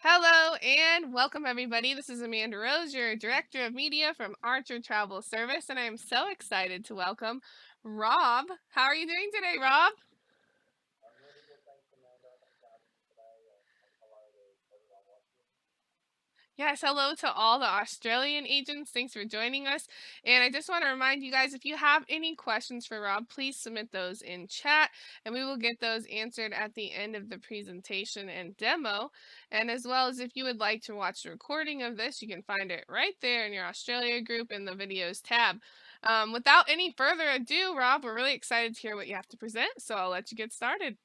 Hello and welcome, everybody. This is Amanda Rose, your Director of Media from Archer Travel Service, and I am so excited to welcome Rob. How are you doing today, Rob? Yes, hello to all the Australian agents. Thanks for joining us. And I just want to remind you guys, if you have any questions for Rob, please submit those in chat and we will get those answered at the end of the presentation and demo. And as well as if you would like to watch the recording of this, you can find it right there in your Australia group in the videos tab. Without any further ado, Rob, we're really excited to hear what you have to present, so I'll let you get started.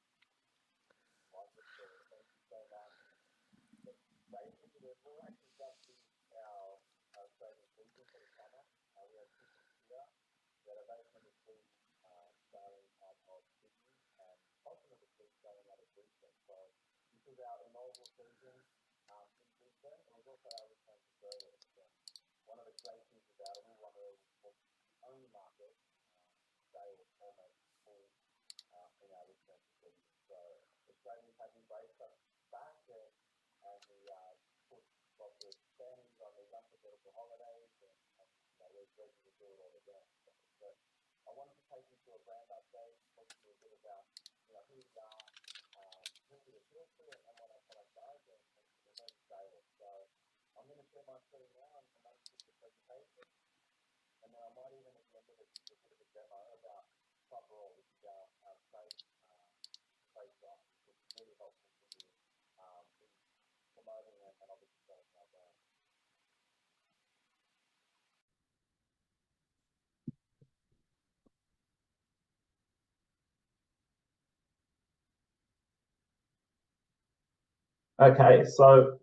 Okay, so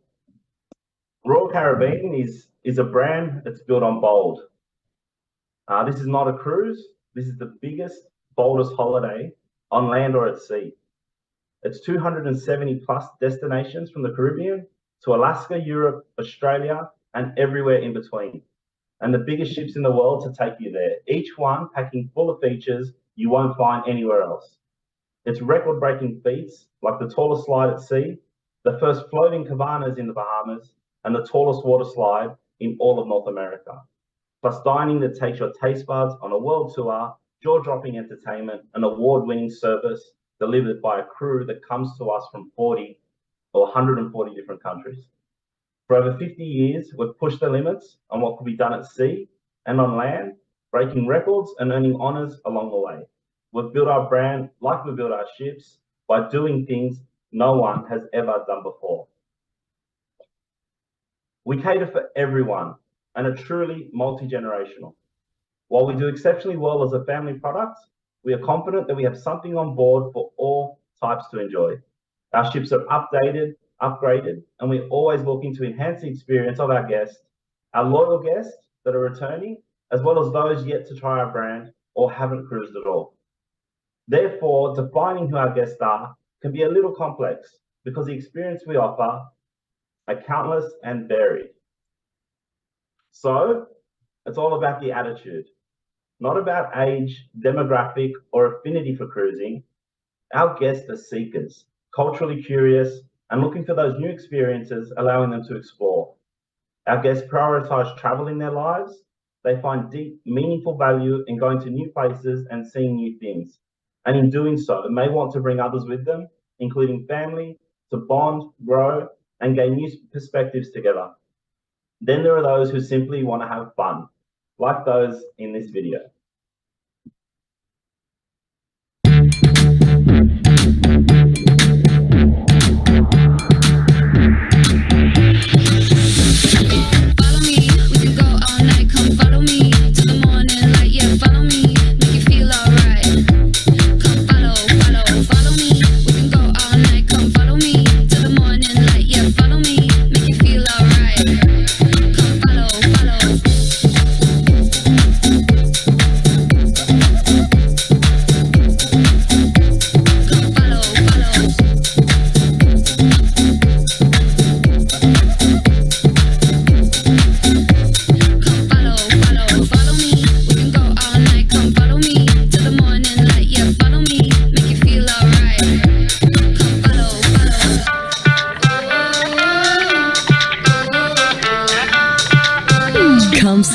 Royal Caribbean is a brand that's built on bold. This is not a cruise. This is the biggest, boldest holiday on land or at sea. It's 270 plus destinations from the Caribbean to Alaska, Europe, Australia, and everywhere in between. And the biggest ships in the world to take you there, each one packing full of features you won't find anywhere else. It's record-breaking feats like the tallest slide at sea, the first floating cabanas in the Bahamas, and the tallest water slide in all of North America. Plus dining that takes your taste buds on a world tour, jaw-dropping entertainment, and award-winning service delivered by a crew that comes to us from 40 or 140 different countries. For over 50 years, we've pushed the limits on what could be done at sea and on land, breaking records and earning honors along the way. We've built our brand like we built our ships by doing things no one has ever done before. We cater for everyone and are truly multi-generational. While we do exceptionally well as a family product, we are confident that we have something on board for all types to enjoy. Our ships are updated, upgraded, and we're always looking to enhance the experience of our guests, our loyal guests that are returning, as well as those yet to try our brand or haven't cruised at all. Therefore, defining who our guests are can be a little complex because the experience we offer are countless and varied. So it's all about the attitude, not about age, demographic, or affinity for cruising. Our guests are seekers, culturally curious, and looking for those new experiences, allowing them to explore. Our guests prioritize travel in their lives. They find deep, meaningful value in going to new places and seeing new things. And in doing so, they may want to bring others with them, including family, to bond, grow, and gain new perspectives together. Then there are those who simply want to have fun, like those in this video.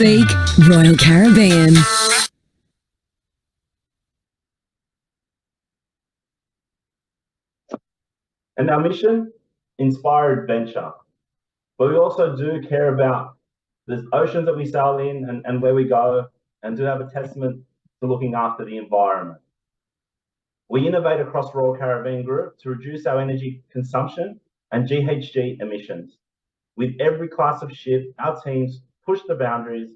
Speak Royal Caribbean. And our mission, inspire adventure. But we also do care about the oceans that we sail in and where we go, and do have a testament to looking after the environment. We innovate across Royal Caribbean Group to reduce our energy consumption and GHG emissions. With every class of ship, our teams push the boundaries,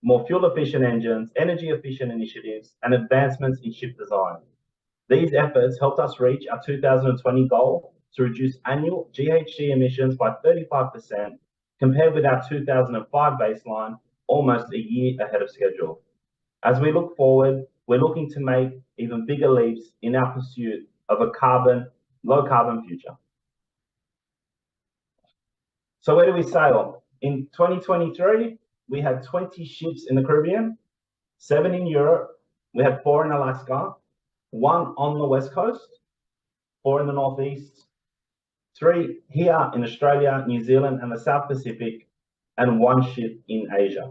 more fuel-efficient engines, energy-efficient initiatives, and advancements in ship design. These efforts helped us reach our 2020 goal to reduce annual GHG emissions by 35% compared with our 2005 baseline, almost a year ahead of schedule. As we look forward, we're looking to make even bigger leaps in our pursuit of a low carbon future. So where do we sail? In 2023, we had 20 ships in the Caribbean, 7 in Europe, we had 4 in Alaska, 1 on the West Coast, 4 in the Northeast, 3 here in Australia, New Zealand, and the South Pacific, and 1 ship in Asia.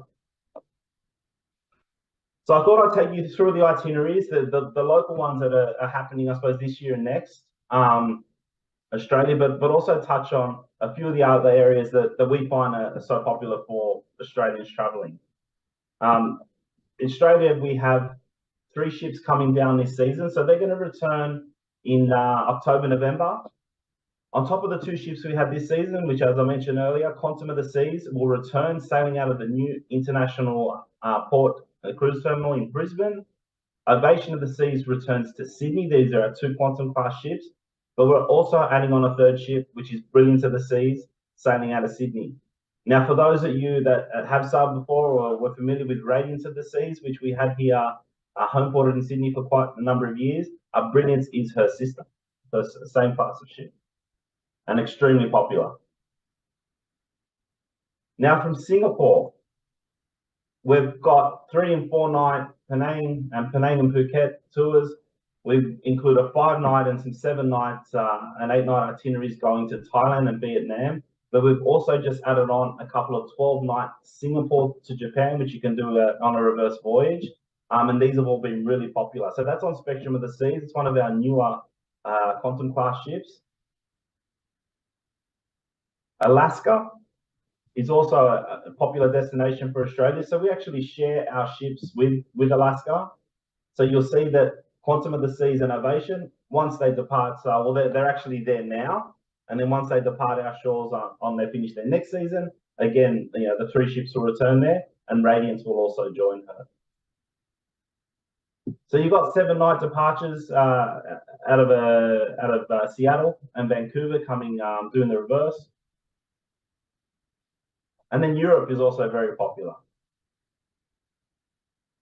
So I thought I'd take you through the itineraries, the local ones that are happening, I suppose, this year and next, Australia, but also touch on a few of the other areas that we find are so popular for Australians travelling. Australia, we have 3 ships coming down this season, so they're going to return in October, November. On top of the 2 ships we had this season, which, as I mentioned earlier, Quantum of the Seas will return sailing out of the new international port cruise terminal in Brisbane. Ovation of the Seas returns to Sydney. These are our 2 Quantum class ships, but we're also adding on a 3rd ship, which is Brilliance of the Seas, sailing out of Sydney. Now, for those of you that have sailed before or were familiar with Radiance of the Seas, which we had here homeported in Sydney for quite a number of years, Brilliance is her sister, so it's the same class of ship, and extremely popular. Now, from Singapore, we've got 3 and 4 night Penang and Phuket tours. We include a 5-night and some 7-night and 8-night itineraries going to Thailand and Vietnam. But we've also just added on a couple of 12-night Singapore to Japan, which you can do on a reverse voyage. And these have all been really popular. So that's on Spectrum of the Seas. It's one of our newer Quantum class ships. Alaska is also a popular destination for Australia. So we actually share our ships with Alaska. So you'll see that Quantum of the Seas and Ovation, once they depart, well, they're actually there now. And then once they depart our shores they finish their next season, again, the 3 ships will return there, and Radiance will also join her. So you've got 7-night departures out of Seattle and Vancouver coming doing the reverse. And then Europe is also very popular.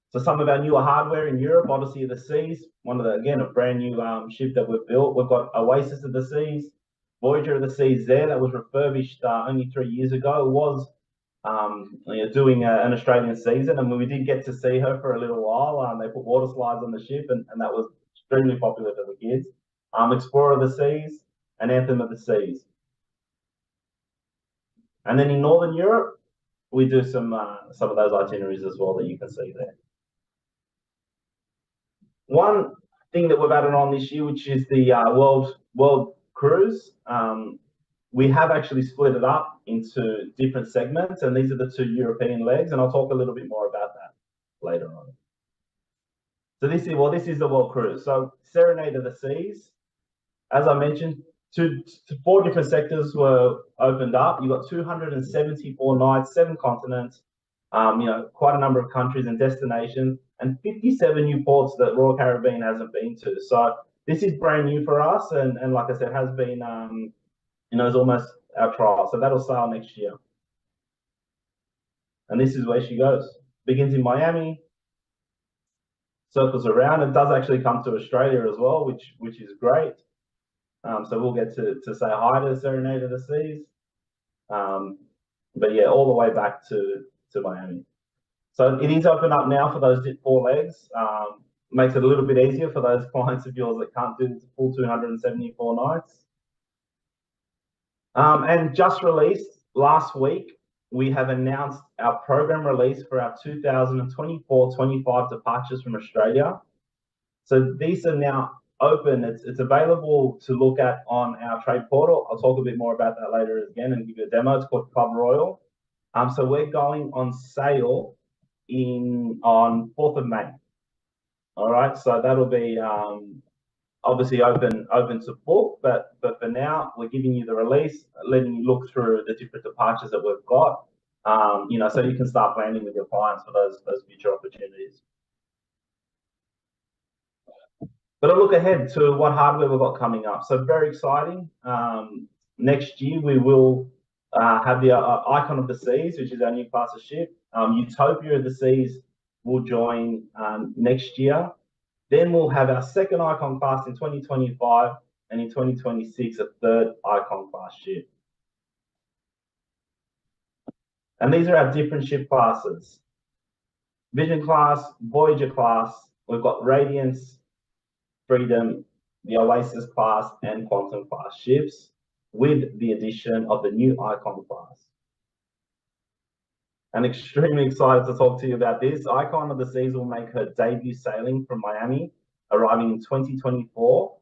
So some of our newer hardware in Europe, Odyssey of the Seas, a brand new ship that we've built. We've got Oasis of the Seas, Voyager of the Seas there that was refurbished only 3 years ago. It was doing an Australian season, and we did get to see her for a little while. They put water slides on the ship, and that was extremely popular for the kids. Explorer of the Seas and Anthem of the Seas. And then in Northern Europe, we do some of those itineraries as well that you can see there. One thing that we've added on this year, which is the World Cruise, we have actually split it up into different segments, and these are the 2 European legs, and I'll talk a little bit more about that later on. So this is the World Cruise. So Serenade of the Seas, as I mentioned, 4 different sectors were opened up. You've got 274 nights, 7 continents, quite a number of countries and destinations, and 57 new ports that Royal Caribbean hasn't been to. So this is brand new for us, and like I said, has been, it's almost our trial. So that'll sail next year. And this is where she goes. Begins in Miami, circles around. It does actually come to Australia as well, which is great. So we'll get to say hi to Serenade of the Seas. But yeah, all the way back to Miami. So it is open up now for those 4 legs. Makes it a little bit easier for those clients of yours that can't do the full 274 nights. And just released last week, we have announced our program release for our 2024-25 departures from Australia. So these are now open. It's available to look at on our trade portal. I'll talk a bit more about that later again and give you a demo. It's called Club Royal. So we're going on sale on 4th of May. All right, so that'll be obviously open to book, but for now we're giving you the release, letting you look through the different departures that we've got, so you can start planning with your clients for those future opportunities. But a look ahead to what hardware we've got coming up. So very exciting. Next year we will have the Icon of the Seas, which is our new class of ship. Utopia of the Seas will join next year. Then we'll have our second Icon class in 2025, and in 2026 a third Icon class ship. And these are our different ship classes: Vision class, Voyager class. We've got Radiance, Freedom, the Oasis class, and Quantum class ships, with the addition of the new Icon class. I'm extremely excited to talk to you about this. Icon of the Seas will make her debut sailing from Miami, arriving in 2024.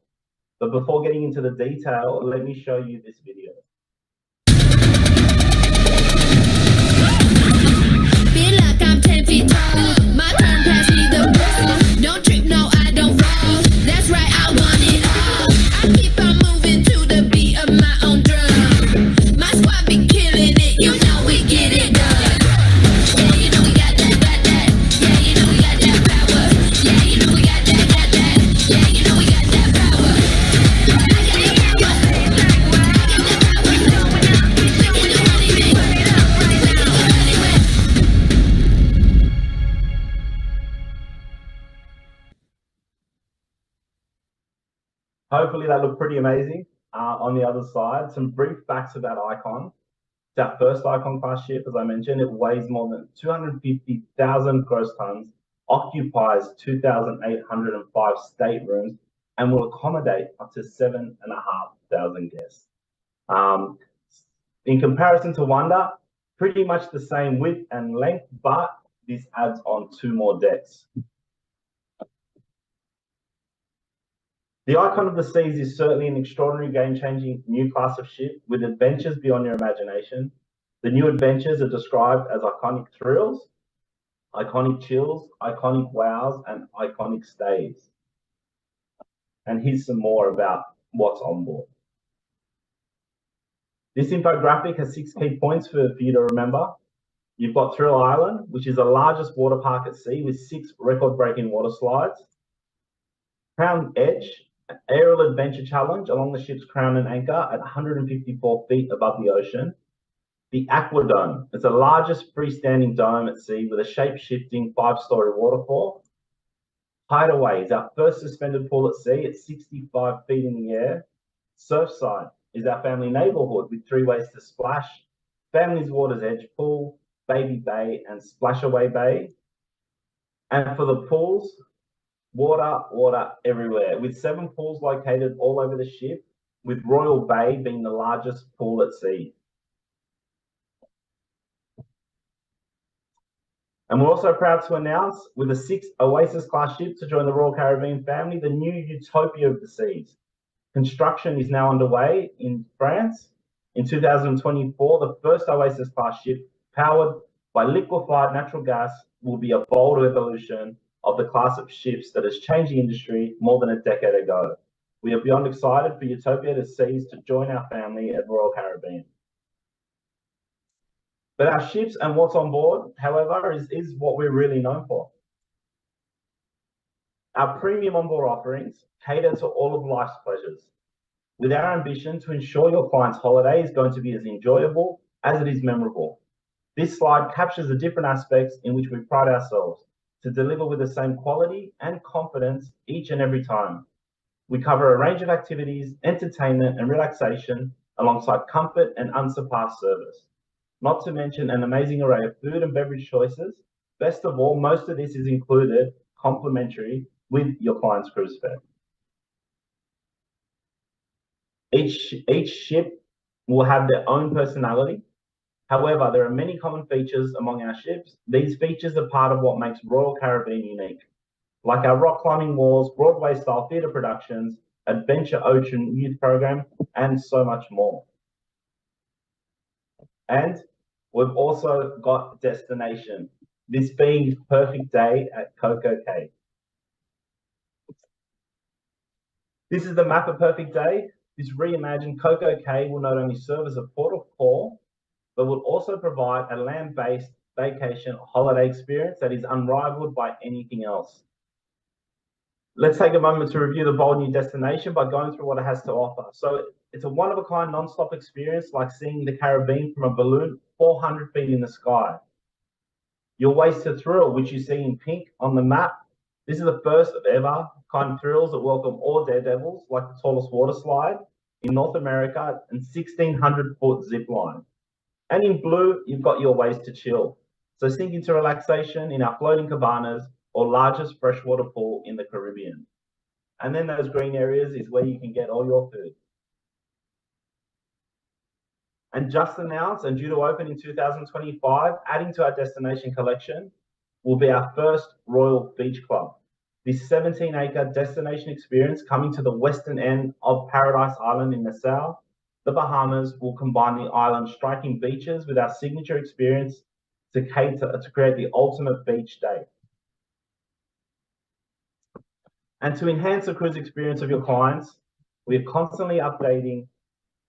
But before getting into the detail, let me show you this video. Feel like I'm 10 feet tall. My turn, pass me the ball. Don't trip, no, I don't fall. That's right, I want it all. I keep on moving to the beat of my own drum. My squad be killing it, you know we get it done. Yeah, you know we got that. Yeah, you know we got that power. Yeah, you know we got that. Yeah, you know we got that power. I got that power. I got that power. We can do anything. We can go anywhere. Hopefully that looked pretty amazing. On the other side, some brief facts about Icon. It's our first Icon class ship, as I mentioned. It weighs more than 250,000 gross tons, occupies 2,805 staterooms, and will accommodate up to 7,500 guests. In comparison to Wonder, pretty much the same width and length, but this adds on 2 more decks. The Icon of the Seas is certainly an extraordinary, game-changing new class of ship with adventures beyond your imagination. The new adventures are described as iconic thrills, iconic chills, iconic wows, and iconic stays. And here's some more about what's on board. This infographic has 6 key points for you to remember. You've got Thrill Island, which is the largest water park at sea with 6 record-breaking water slides. Crown Edge, an aerial adventure challenge along the ship's crown and anchor at 154 feet above the ocean. The Aquadome, it's the largest freestanding dome at sea with a shape-shifting 5-story waterfall. Hideaway is our first suspended pool at sea at 65 feet in the air. Surfside is our family neighborhood with 3 ways to splash: Family's Water's Edge Pool, Baby Bay, and Splashaway Bay. And for the pools, water everywhere, with 7 pools located all over the ship, with Royal Bay being the largest pool at sea. And we're also proud to announce, with the 6th Oasis class ship to join the Royal Caribbean family, the new Utopia of the Seas. Construction is now underway in France. In 2024, the first Oasis class ship, powered by liquefied natural gas, will be a bold evolution of the class of ships that has changed the industry more than a decade ago. We are beyond excited for Utopia of the Seas to join our family at Royal Caribbean. But our ships and what's on board, however, is what we're really known for. Our premium onboard offerings cater to all of life's pleasures, with our ambition to ensure your client's holiday is going to be as enjoyable as it is memorable. This slide captures the different aspects in which we pride ourselves to deliver with the same quality and confidence each and every time. We cover a range of activities, entertainment and relaxation, alongside comfort and unsurpassed service. Not to mention an amazing array of food and beverage choices. Best of all, most of this is included complimentary with your client's cruise fare. Each ship will have their own personality, However, there are many common features among our ships. These features are part of what makes Royal Caribbean unique, like our rock climbing walls, Broadway-style theatre productions, Adventure Ocean youth program, and so much more. And we've also got destination, this being Perfect Day at Coco Cay. This is the map of Perfect Day. This reimagined Coco Cay will not only serve as a port of call, but will also provide a land-based vacation holiday experience that is unrivaled by anything else. Let's take a moment to review the bold new destination by going through what it has to offer. So it's a one-of-a-kind non-stop experience, like seeing the Caribbean from a balloon 400 feet in the sky. Your Wasted Thrill, which you see in pink on the map, this is the first of ever kind of thrills that welcome all daredevils, like the tallest water slide in North America and 1,600-foot zip line. And in blue, you've got your Ways to Chill. So sink into relaxation in our floating cabanas or largest freshwater pool in the Caribbean. And then those green areas is where you can get all your food. And just announced and due to open in 2025, adding to our destination collection will be our first Royal Beach Club. This 17-acre destination experience coming to the western end of Paradise Island in Nassau, the Bahamas, will combine the island's striking beaches with our signature experience to create the ultimate beach day. And to enhance the cruise experience of your clients, we are constantly updating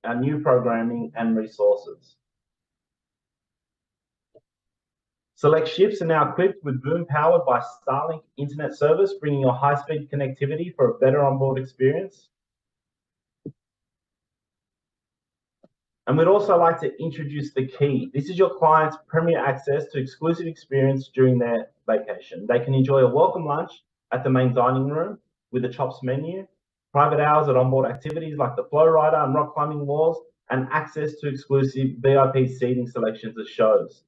our new programming and resources. Select ships are now equipped with boom powered by Starlink internet service, bringing your high-speed connectivity for a better onboard experience. And we'd also like to introduce the Key. This is your client's premier access to exclusive experience during their vacation. They can enjoy a welcome lunch at the main dining room with a Chops menu, private hours at onboard activities like the Flow Rider and rock climbing walls, and access to exclusive VIP seating selections at shows.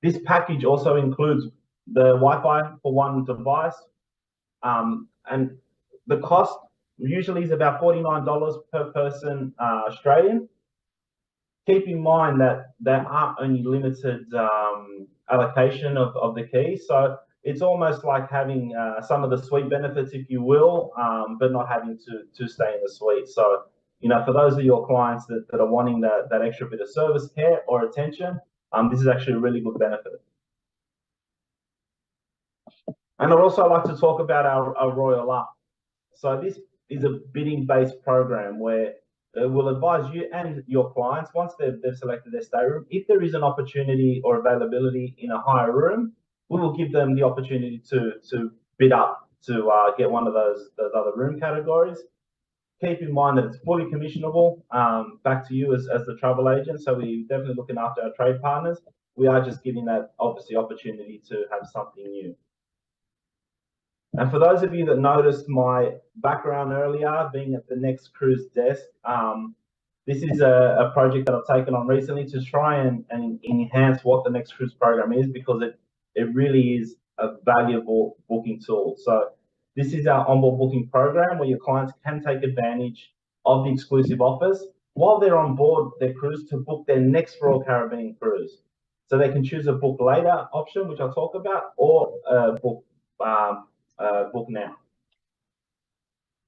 This package also includes the Wi-Fi for one device, and the cost usually is about $49 per person Australian. Keep in mind that there aren't only limited allocation of the Key, so it's almost like having some of the suite benefits, if you will, but not having to stay in the suite. So, you know, for those of your clients that are wanting that extra bit of service, care, or attention, this is actually a really good benefit. And I'd also like to talk about our Royal Up. So this is a bidding-based program where we'll advise you and your clients, once they've selected their stay room, if there is an opportunity or availability in a higher room, we will give them the opportunity to bid up to get one of those other room categories. Keep in mind that it's fully commissionable back to you as the travel agent. So we're definitely looking after our trade partners. We are just giving that obviously opportunity to have something new. And for those of you that noticed my background earlier, being at the Next Cruise desk, this is a project that I've taken on recently to try and enhance what the Next Cruise program is, because it really is a valuable booking tool. So this is our onboard booking program where your clients can take advantage of the exclusive offers while they're on board their cruise to book their next Royal Caribbean cruise. So they can choose a book later option, which I'll talk about, or book now.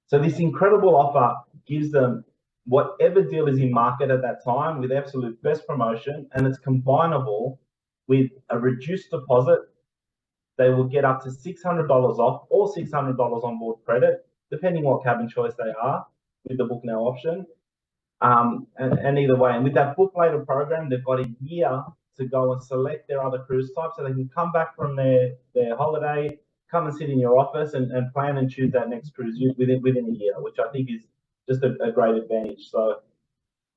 So this incredible offer gives them whatever deal is in market at that time with absolute best promotion, and it's combinable with a reduced deposit. They will get up to $600 off or $600 on board credit, depending what cabin choice they are with the book now option. And either way, and with that book later program, they've got a year to go and select their other cruise type, so they can come back from their holiday, come and sit in your office and plan and choose that next cruise within a year, which I think is just a great advantage. So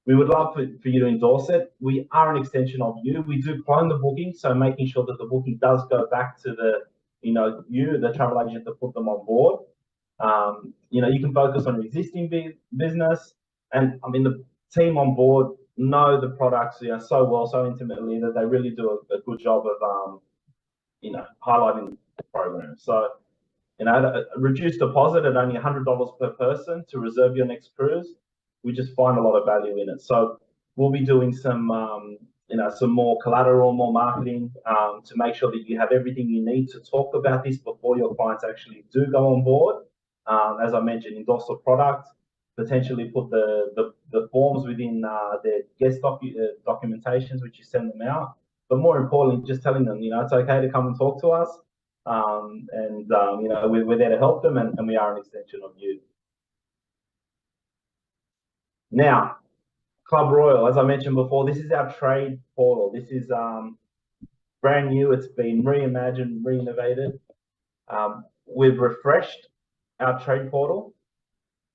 we would love for you to endorse it. We are an extension of you. We do clone the booking, so making sure that the booking does go back to the travel agent that put them on board. You can focus on your existing business, and I mean the team on board know the products so well, so intimately, that they really do a good job of highlighting the program. So a reduced deposit at only $100 per person to reserve your next cruise. We just find a lot of value in it. So we'll be doing some some more collateral, more marketing, to make sure that you have everything you need to talk about this before your clients actually do go on board. As I mentioned, endorse the product, potentially put the forms within their guest documentations, which you send them out. But more importantly, just telling them, it's okay to come and talk to us. We're there to help them, and we are an extension of you. Now, Club Royal, as I mentioned before, this is our trade portal. This is brand new. It's been reimagined, renovated. We've refreshed our trade portal.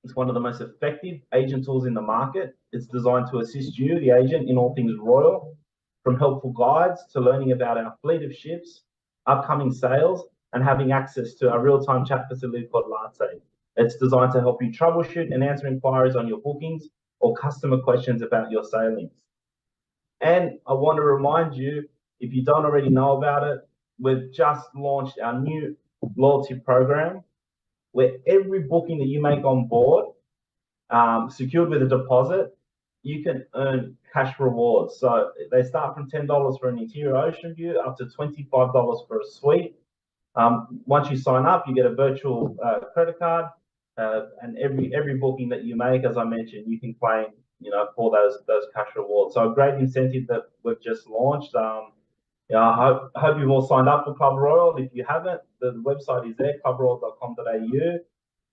It's one of the most effective agent tools in the market. It's designed to assist you, the agent, in all things royal, from helpful guides to learning about our fleet of ships, upcoming sales, and having access to our real-time chat facility called Latte. It's designed to help you troubleshoot and answer inquiries on your bookings or customer questions about your sailings. And I want to remind you, if you don't already know about it, we've just launched our new loyalty program, where every booking that you make on board, secured with a deposit, you can earn cash rewards. So they start from $10 for an interior ocean view, up to $25 for a suite. Once you sign up, you get a virtual credit card, and every booking that you make, as I mentioned, you can claim, for those cash rewards. So a great incentive that we've just launched. I hope you've all signed up for Club Royal. If you haven't, the website is there, clubroyal.com.au.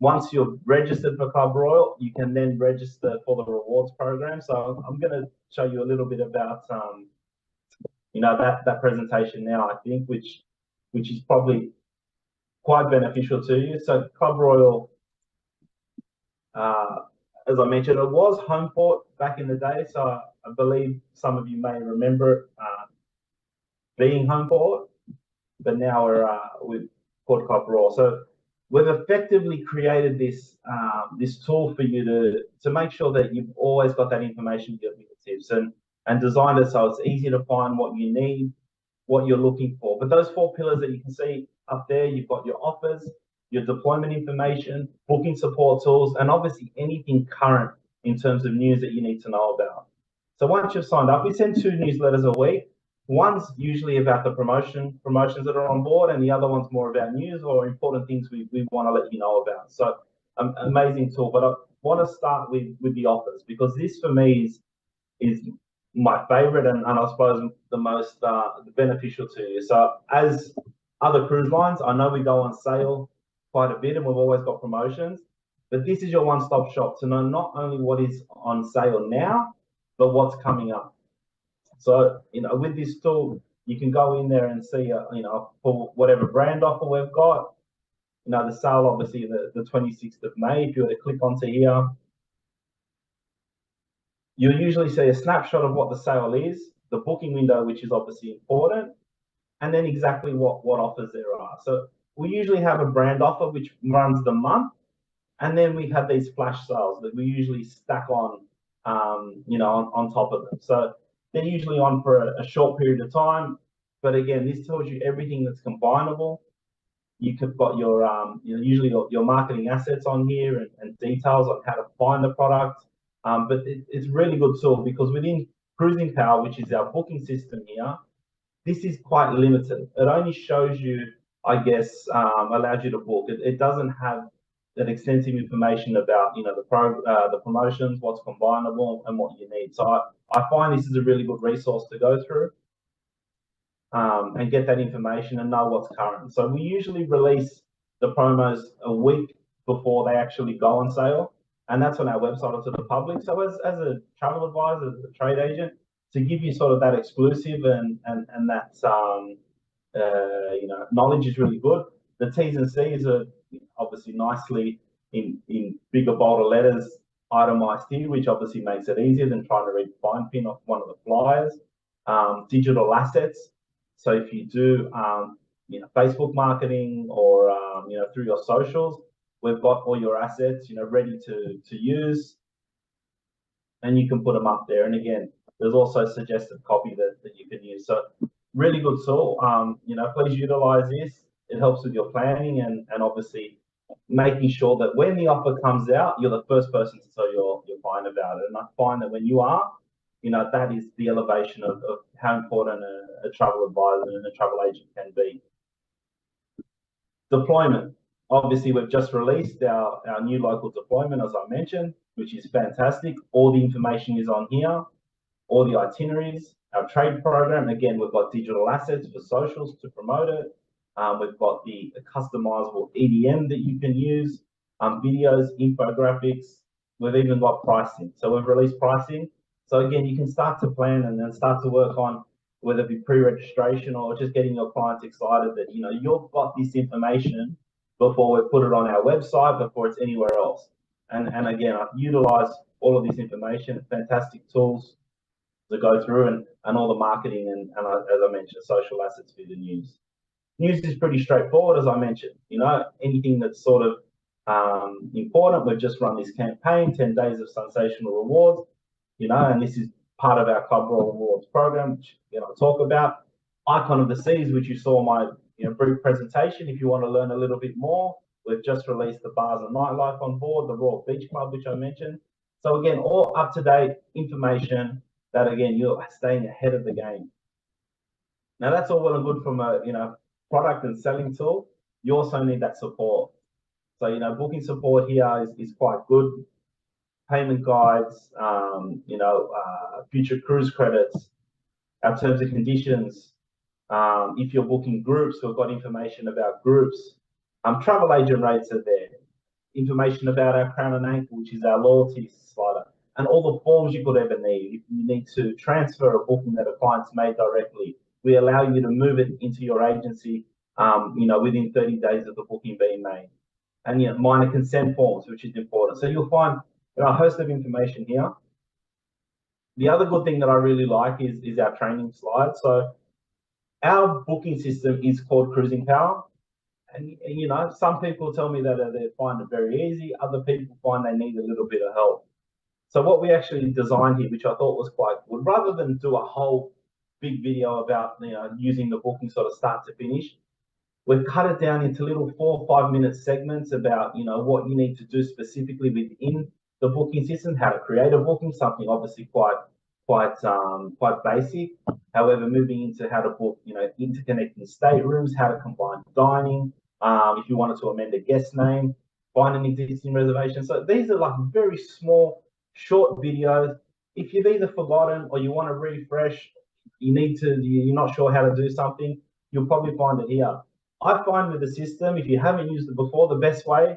Once you're registered for Club Royal, you can then register for the rewards program. So I'm going to show you a little bit about, that presentation now, I think, which is probably quite beneficial to you. So Club Royal, as I mentioned, it was Homeport back in the day. So I believe some of you may remember it being Homeport, but now we've called Club Royal. So we've effectively created this tool for you to make sure that you've always got that information at your fingertips, and designed it so it's easy to find what you need, what you're looking for. But those 4 pillars that you can see up there, you've got your offers, your deployment information, booking support tools, and obviously anything current in terms of news that you need to know about. So once you've signed up, we send 2 newsletters a week. One's usually about the promotions that are on board, and the other one's more about news or important things we want to let you know about. So amazing tool. But I want to start with the offers, because this for me is my favorite and I suppose the most beneficial to you. So as other cruise lines, I know we go on sale quite a bit and we've always got promotions, but this is your one-stop shop to know not only what is on sale now, but what's coming up. So, with this tool, you can go in there and see, for whatever brand offer we've got, the sale, obviously, the 26th of May, if you were to click onto here, you'll usually see a snapshot of what the sale is, the booking window, which is obviously important, and then exactly what offers there are. So we usually have a brand offer, which runs the month, and then we have these flash sales that we usually stack on, on top of them. So they're usually on for a short period of time, but again, this tells you everything that's combinable. You've got your usually your marketing assets on here and details on how to find the product. But it's a really good tool, because within Cruising Power, which is our booking system here, this is quite limited. It only shows you, I guess, allows you to book. It doesn't have that extensive information about the promotions, what's combinable, and what you need. So I find this is a really good resource to go through and get that information and know what's current. So we usually release the promos a week before they actually go on sale, and that's on our website or to the public. So as a travel advisor, as a trade agent, to give you sort of that exclusive and that knowledge is really good. The T's and C's are obviously nicely in bigger, bolder letters itemized here, which obviously makes it easier than trying to read fine print off one of the flyers. Digital assets. So if you do, Facebook marketing or, through your socials, we've got all your assets, ready to use, and you can put them up there. And again, there's also suggested copy that you can use. So really good tool. Please utilize this. It helps with your planning and obviously making sure that when the offer comes out, you're the first person to tell your client about it. And I find that when you are, that is the elevation of how important a travel advisor and a travel agent can be. Deployment. Obviously, we've just released our new local deployment, as I mentioned, which is fantastic. All the information is on here, all the itineraries, our trade program. Again, we've got digital assets for socials to promote it. We've got the customizable EDM that you can use, videos, infographics. We've even got pricing. So we've released pricing. So again, you can start to plan and then start to work on whether it be pre-registration or just getting your clients excited that, you've got this information before we put it on our website, before it's anywhere else. And again, I've utilized all of this information, fantastic tools to go through and all the marketing and as I mentioned, social assets for the news. News is pretty straightforward, as I mentioned. Anything that's sort of important, we've just run this campaign, 10 days of sensational rewards, and this is part of our Club Royal Rewards program, which I'll talk about. Icon of the Seas, which you saw my brief presentation. If you want to learn a little bit more, we've just released the bars and nightlife on board, the Royal Beach Club, which I mentioned. So again, all up-to-date information that, again, you're staying ahead of the game. Now, that's all well and good from a product and selling tool. You also need that support. So, booking support here is quite good. Payment guides, future cruise credits, our terms and conditions. If you're booking groups, we've got information about groups. Travel agent rates are there. Information about our Crown and Anchor, which is our loyalty slider, and all the forms you could ever need. If you need to transfer a booking that a client's made directly, we allow you to move it into your agency, within 30 days of the booking being made. And minor consent forms, which is important. So you'll find a host of information here. The other good thing that I really like is our training slide. So our booking system is called Cruising Power. And, some people tell me that they find it very easy. Other people find they need a little bit of help. So what we actually designed here, which I thought was quite good, rather than do a whole big video about, using the booking sort of start to finish, we've cut it down into little 4 or 5 minute segments about, what you need to do specifically within the booking system, how to create a booking, something obviously quite basic. However, moving into how to book, interconnecting staterooms, how to combine dining, if you wanted to amend a guest name, find an existing reservation. So these are like very small, short videos. If you've either forgotten or you want to refresh, you're not sure how to do something, you'll probably find it here. I find with the system, if you haven't used it before, the best way,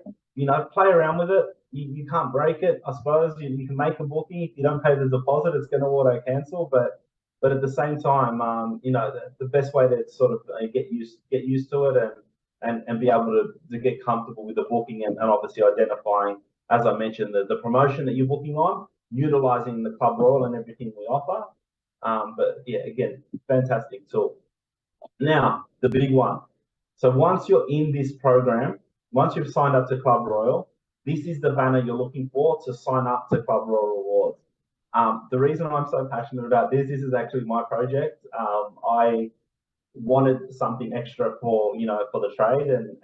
play around with it. You can't break it, I suppose. You can make a booking. If you don't pay the deposit, it's going to auto cancel. But at the same time, the best way to sort of get used to it and be able to get comfortable with the booking and obviously identifying, as I mentioned, the promotion that you're booking on, utilizing the Club Royal and everything we offer. But yeah, again, fantastic tool. Now, the big one. So once you're in this program, once you've signed up to Club Royal, this is the banner you're looking for to sign up to Club Royal Rewards. The reason I'm so passionate about this is actually my project. I wanted something extra for the trade and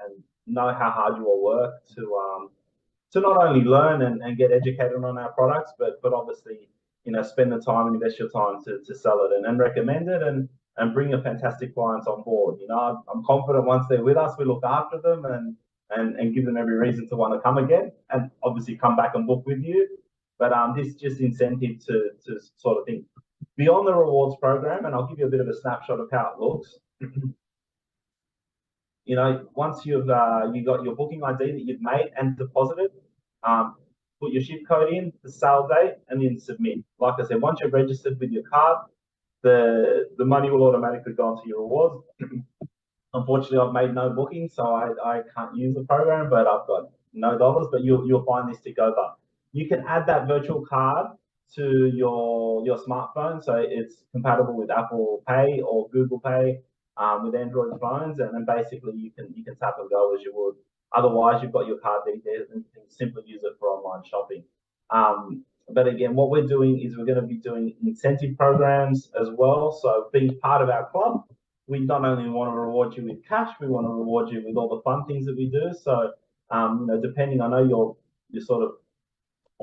know how hard you all work to not only learn and get educated on our products, but obviously spend the time and invest your time to sell it and recommend it and bring your fantastic clients on board. I'm confident once they're with us, we look after them and give them every reason to want to come again and obviously come back and book with you. But this is just incentive to sort of think beyond the rewards program, and I'll give you a bit of a snapshot of how it looks. Once you got your booking ID that you've made and deposited, put your ship code in, the sale date, and then submit. Like I said, once you're registered with your card, the money will automatically go into your rewards. Unfortunately, I've made no booking, so I can't use the program, but I've got no dollars, but you'll find this tick over. You can add that virtual card to your smartphone, so it's compatible with Apple Pay or Google Pay with Android phones, and then basically you can tap and go as you would. Otherwise, you've got your card details and you can simply use it for online shopping. But again, what we're doing is we're going to be doing incentive programs as well. So being part of our club, we not only want to reward you with cash, we want to reward you with all the fun things that we do. So, depending, I know you're sort of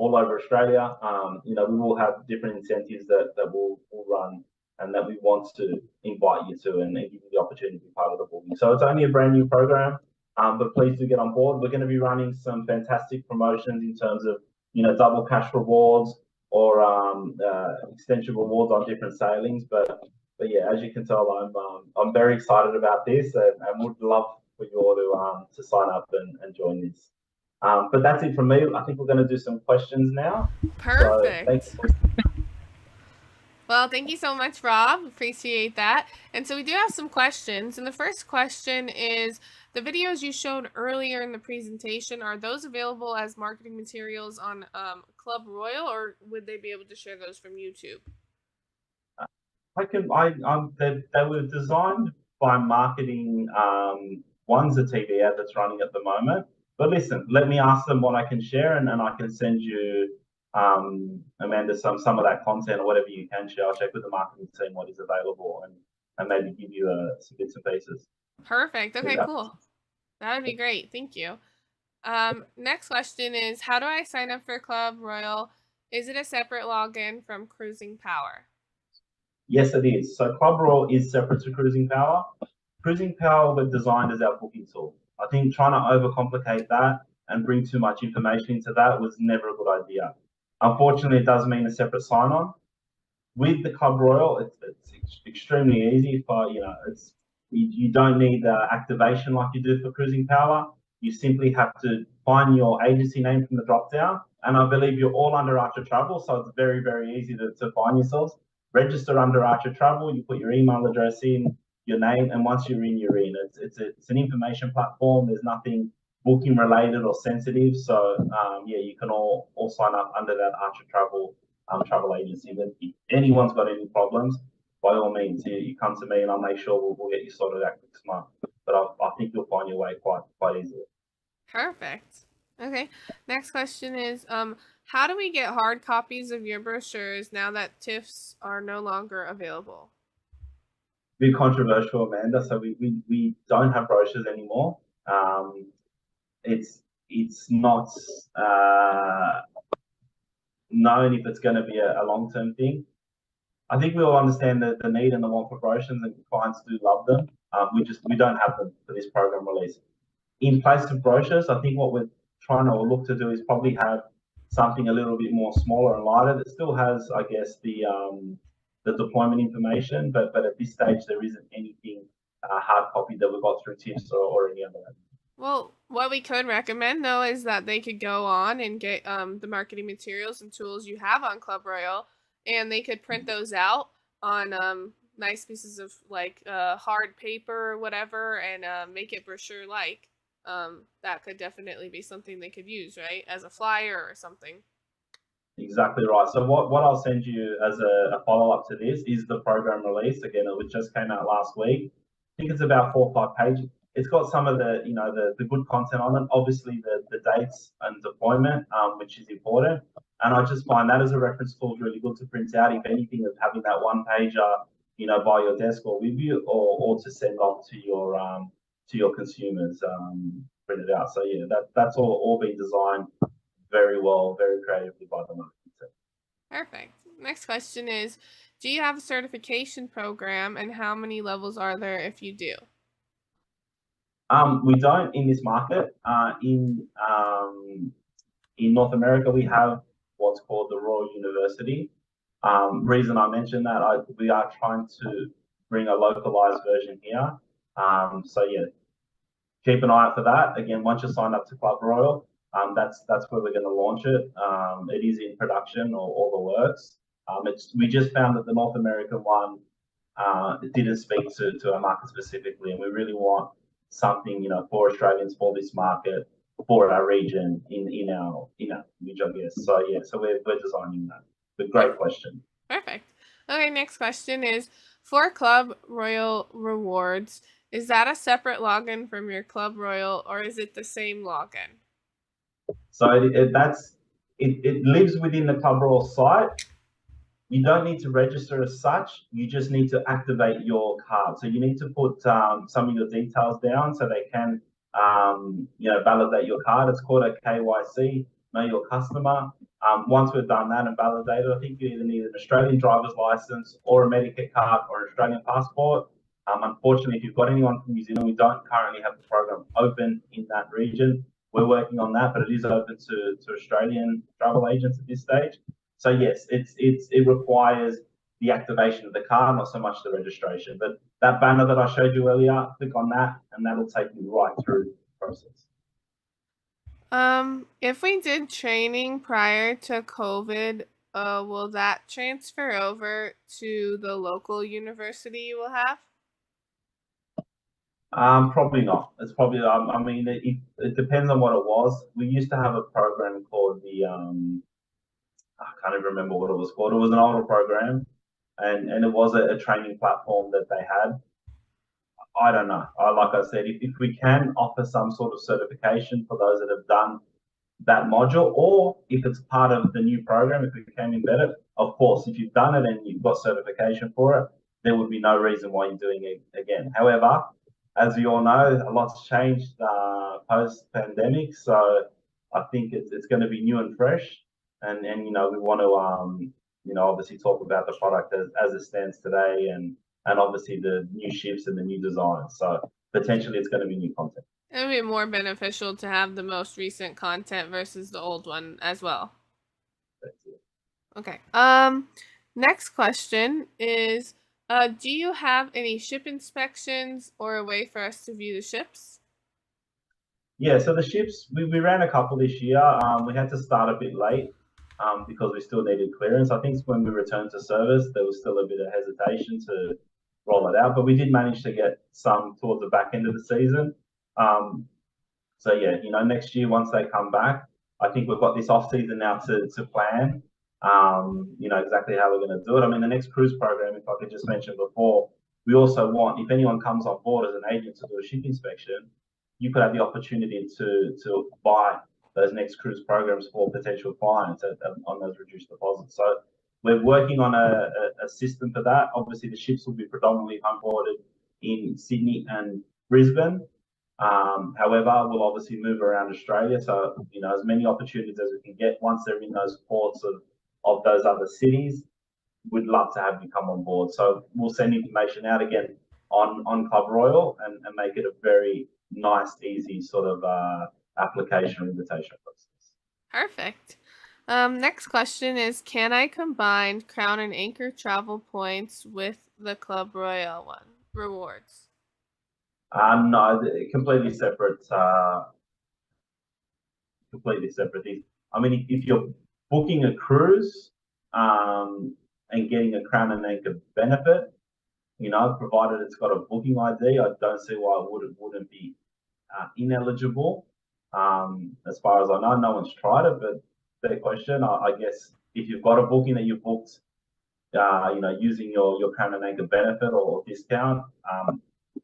all over Australia. You know, we will have different incentives that we'll run and that we want to invite you to and give you the opportunity to be part of the booking. So it's only a brand new program, but please do get on board. We're going to be running some fantastic promotions in terms of, you know, double cash rewards or extension rewards on different sailings. But yeah, as you can tell, I'm very excited about this and would love for you all to sign up and join this. But that's it from me. I think we're going to do some questions now. Perfect. So Well, thank you so much, Rob. Appreciate that. And so we do have some questions. And the first question is, the videos you showed earlier in the presentation, are those available as marketing materials on Club Royal, or would they be able to share those from YouTube? they were designed by marketing. One's a TV ad that's running at the moment. But listen, let me ask them what I can share, and I can send you, Amanda, some of that content or whatever you can share. I'll check with the marketing team what is available and maybe give you some bits and pieces. Perfect. Okay, Yeah. cool. That would be great. Thank you. Next question is, how do I sign up for Club Royal? Is it a separate login from Cruising Power? Yes, it is. So Club Royal is separate to Cruising Power. Cruising Power was designed as our booking tool. I think trying to overcomplicate that and bring too much information into that was never a good idea. Unfortunately, it does mean a separate sign-on. With the Club Royal, it's extremely easy. You don't need activation like you do for Cruising Power. You simply have to find your agency name from the drop-down, and I believe you're all under Archer Travel, so it's very, very easy to find yourselves. Register under Archer Travel. You put your email address in, your name, and once you're in, you're in. It's an information platform. There's nothing booking related or sensitive. So yeah, you can all sign up under that Archer Travel travel agency. But if anyone's got any problems, by all means, you come to me and I'll make sure we'll get you sorted out next month. But I think you'll find your way quite easily. Perfect. Okay. Next question is, how do we get hard copies of your brochures now that TIFFs are no longer available? Bit controversial, Amanda. So we don't have brochures anymore. It's not known if it's going to be a long-term thing. I think we all understand the need and the want for brochures, and clients do love them. We don't have them for this program release. In place of brochures, I think what we're trying to look to do is probably have something a little bit more smaller and lighter that still has, I guess, the deployment information, but at this stage there isn't anything hard copy that we got through TIFFs or any other. Well, what we could recommend though is that they could go on and get the marketing materials and tools you have on Club Royal, and they could print those out on nice pieces of like hard paper or whatever, and make it brochure like. That could definitely be something they could use, right, as a flyer or something. Exactly right. So what I'll send you as a follow-up to this is the program release. Again, it just came out last week. I think it's about 4 or 5 pages. It's got some of the the good content on it. Obviously the dates and deployment, which is important. And I just find that as a reference tool is really good to print out, if anything, of having that one pager, by your desk or with you, or to send off to your consumers, printed out. So yeah, that's all been designed very well, very creatively by the marketing team. Perfect. Next question is, do you have a certification program, and how many levels are there if you do? We don't in this market. In North America, we have what's called the Royal University. Reason I mentioned that, we are trying to bring a localized version here. So yeah, keep an eye out for that. Again, once you're signed up to Club Royal, that's where we're going to launch it. It is in production or all the works. We just found that the North American one didn't speak to our market specifically, and we really want something for Australians, for this market, for our region, in our image, I guess. So yeah, so we're designing that. But great question. Perfect. Okay, next question is, for Club Royal rewards, is that a separate login from your Club Royal, or is it the same login? So it lives within the Club Royal site. You don't need to register as such. You just need to activate your card. So you need to put some of your details down so they can validate your card. It's called a KYC, Know Your Customer. Once we've done that and validated, I think you either need an Australian driver's license or a Medicare card or an Australian passport. Unfortunately, if you've got anyone from New Zealand, we don't currently have the program open in that region. We're working on that, but it is open to Australian travel agents at this stage. So yes, it requires the activation of the card, not so much the registration. But that banner that I showed you earlier, click on that, and that'll take you right through the process. If we did training prior to COVID, will that transfer over to the local university you will have? Probably not. It's probably. I mean, it depends on what it was. We used to have a program called the. I can't even remember what it was called. It was an older program, and it was a training platform that they had. I don't know. Like I said, if we can offer some sort of certification for those that have done that module, or if it's part of the new program, if we can embed it, of course, if you've done it and you've got certification for it, there would be no reason why you're doing it again. However, as we all know, a lot's changed post-pandemic, so I think it's going to be new and fresh, and we want to obviously talk about the product as it stands today, and obviously the new shifts and the new designs. So potentially it's going to be new content. It would be more beneficial to have the most recent content versus the old one as well. That's it. Okay. Next question is, do you have any ship inspections or a way for us to view the ships? Yeah, so the ships, we ran a couple this year. We had to start a bit late because we still needed clearance. I think when we returned to service, there was still a bit of hesitation to roll it out, but we did manage to get some towards the back end of the season. So yeah, next year once they come back, I think we've got this off season now to plan. Exactly how we're going to do it. I mean, the next cruise program, if I could just mention before, we also want, if anyone comes on board as an agent to do a ship inspection, you could have the opportunity to buy those next cruise programs for potential clients on those reduced deposits. So we're working on a system for that. Obviously, the ships will be predominantly onboarded in Sydney and Brisbane. However, we'll obviously move around Australia. So, as many opportunities as we can get once they're in those ports of those other cities, we'd love to have you come on board. So we'll send information out again on Club Royal and make it a very nice, easy sort of application or invitation process. Perfect. Next question is, can I combine Crown and Anchor travel points with the Club Royal one rewards? No, completely separate. Completely separate things. I mean, if you're booking a cruise and getting a Crown and Anchor benefit, provided it's got a booking ID, I don't see why it wouldn't be ineligible. As far as I know, no one's tried it, but fair question. I guess if you've got a booking that you booked, using your Crown and Anchor benefit or discount,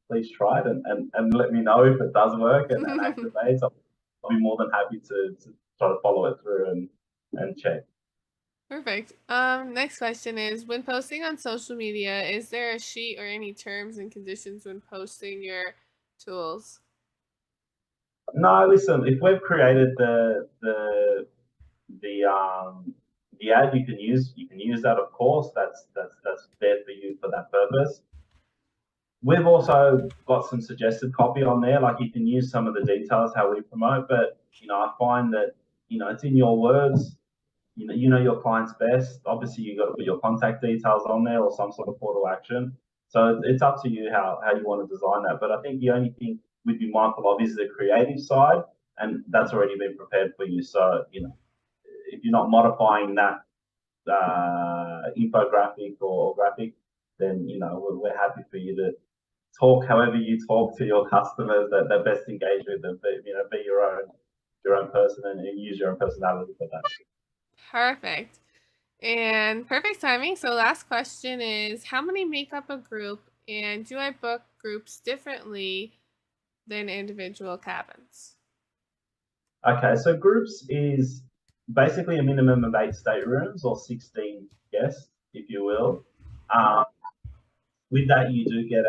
please try it and let me know if it does work and activates. I'll be more than happy to try to follow it through and check. Perfect. Next question is, when posting on social media, is there a sheet or any terms and conditions when posting your tools? No, listen, if we've created the ad, you can use that, of course. That's there for you for that purpose. We've also got some suggested copy on there, like you can use some of the details how we promote, but I find that it's in your words. You know your clients best. Obviously, you got to put your contact details on there or some sort of call to action. So it's up to you how you want to design that. But I think the only thing we'd be mindful of is the creative side, and that's already been prepared for you. So if you're not modifying that infographic or graphic, then we're happy for you to talk however you talk to your customers that best engage with them. But, be your own person and use your own personality for that. Perfect. And perfect timing. So last question is, how many make up a group, and do I book groups differently than individual cabins? Okay, so groups is basically a minimum of 8 staterooms or 16 guests, if you will. With that, you do get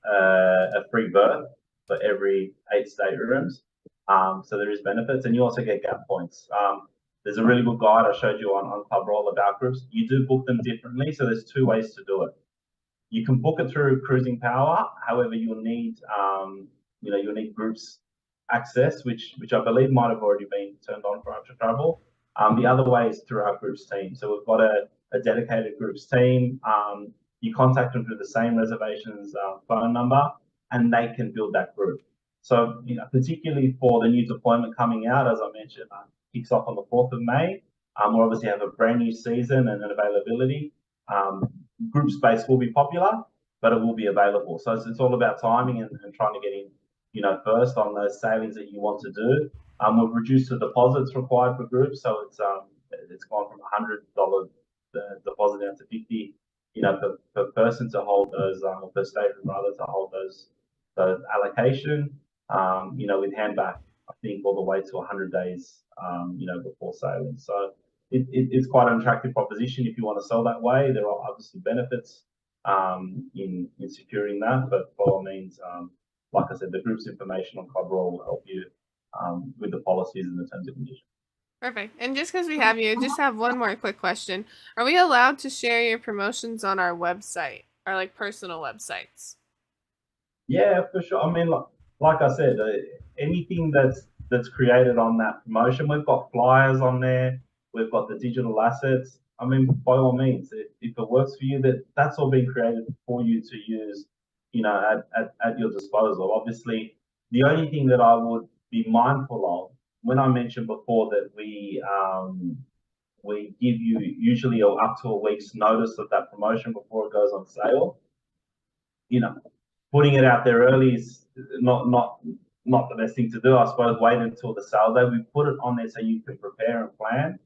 a free berth for every 8 staterooms. So there is benefits, and you also get gap points. there's a really good guide I showed you on Club Roll about groups. You do book them differently, so there's two ways to do it. You can book it through Cruising Power. However, you'll need you'll need groups access, which I believe might have already been turned on for Ultra Travel. The other way is through our groups team. So we've got a dedicated groups team. You contact them through the same reservations phone number, and they can build that group. So, particularly for the new deployment coming out, as I mentioned, kicks off on the 4th of May. We obviously have a brand new season and an availability. Group space will be popular, but it will be available. So it's all about timing and trying to get in, first on those sailings that you want to do. We've reduced the deposits required for groups, so it's gone from $100 deposit down to $50, per person to hold those, per station rather, to hold those allocation, with handback, I think all the way to 100 days, before sailing. So it's quite an attractive proposition if you want to sell that way. There are obviously benefits in securing that, but by all means, like I said, the group's information on Club Roll will help you with the policies and the terms and conditions. Perfect. And just because we have you, I just have one more quick question. Are we allowed to share your promotions on our website, our like personal websites? Yeah, for sure. I mean, like I said, anything that's created on that promotion, we've got flyers on there. We've got the digital assets. I mean, by all means, if it works for you, that's all been created for you to use, at your disposal. Obviously, the only thing that I would be mindful of, when I mentioned before that we give you usually up to a week's notice of that promotion before it goes on sale, putting it out there early is not the best thing to do. I suppose wait until the sale day. We put it on there so you can prepare and plan,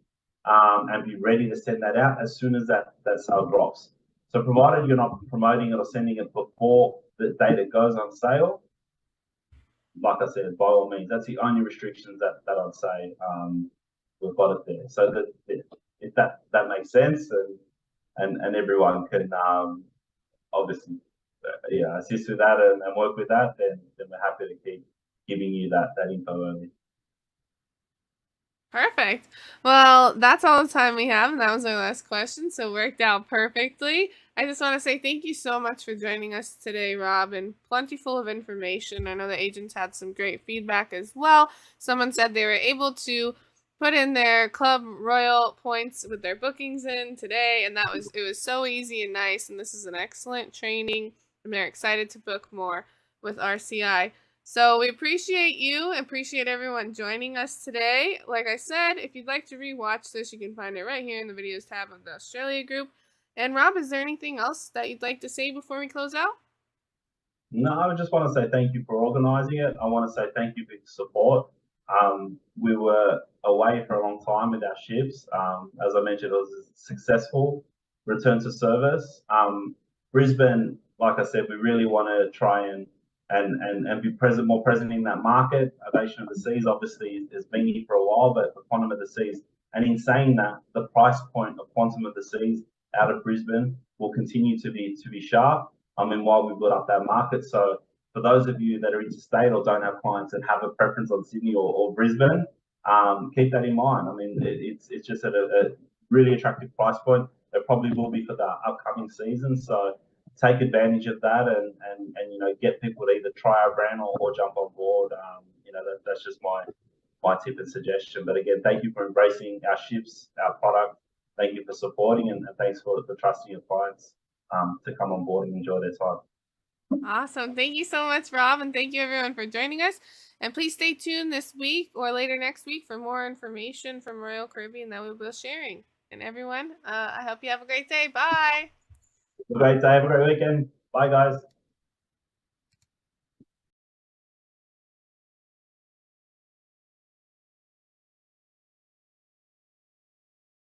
and be ready to send that out as soon as that sale drops. So provided you're not promoting it or sending it before the date it goes on sale, like I said, by all means, that's the only restrictions that I'd say we've got it there. So that if that makes sense, and everyone can obviously assist with that and work with that, then we're happy to keep giving you that info early. Perfect. Well, that's all the time we have, and that was our last question, so it worked out perfectly. I just want to say thank you so much for joining us today, Rob, and plenty full of information. I know the agents had some great feedback as well. Someone said they were able to put in their Club Royal points with their bookings in today, and it was so easy and nice, and this is an excellent training, and they're excited to book more with RCI. So we appreciate you, appreciate everyone joining us today. Like I said, if you'd like to rewatch this, you can find it right here in the videos tab of the Australia group. And Rob, is there anything else that you'd like to say before we close out? No, I just want to say thank you for organising it. I want to say thank you for your support. We were away for a long time with our ships. As I mentioned, it was a successful return to service. Brisbane, like I said, we really want to try and be more present in that market. Ovation of the Seas obviously has been here for a while, but the Quantum of the Seas, and in saying that, the price point of Quantum of the Seas out of Brisbane will continue to be sharp. While we build up that market. So for those of you that are interstate or don't have clients that have a preference on Sydney or Brisbane, keep that in mind. It's just at a really attractive price point. It probably will be for the upcoming season. So take advantage of that and get people to either try our brand or jump on board. That's just my tip and suggestion. But again, thank you for embracing our ships, our product. Thank you for supporting and thanks for trusting your clients to come on board and enjoy their time. Awesome. Thank you so much, Rob, and thank you everyone for joining us. And please stay tuned this week or later next week for more information from Royal Caribbean that we'll be sharing. And everyone, I hope you have a great day. Bye. Have a great day. Have a great weekend. Bye, guys.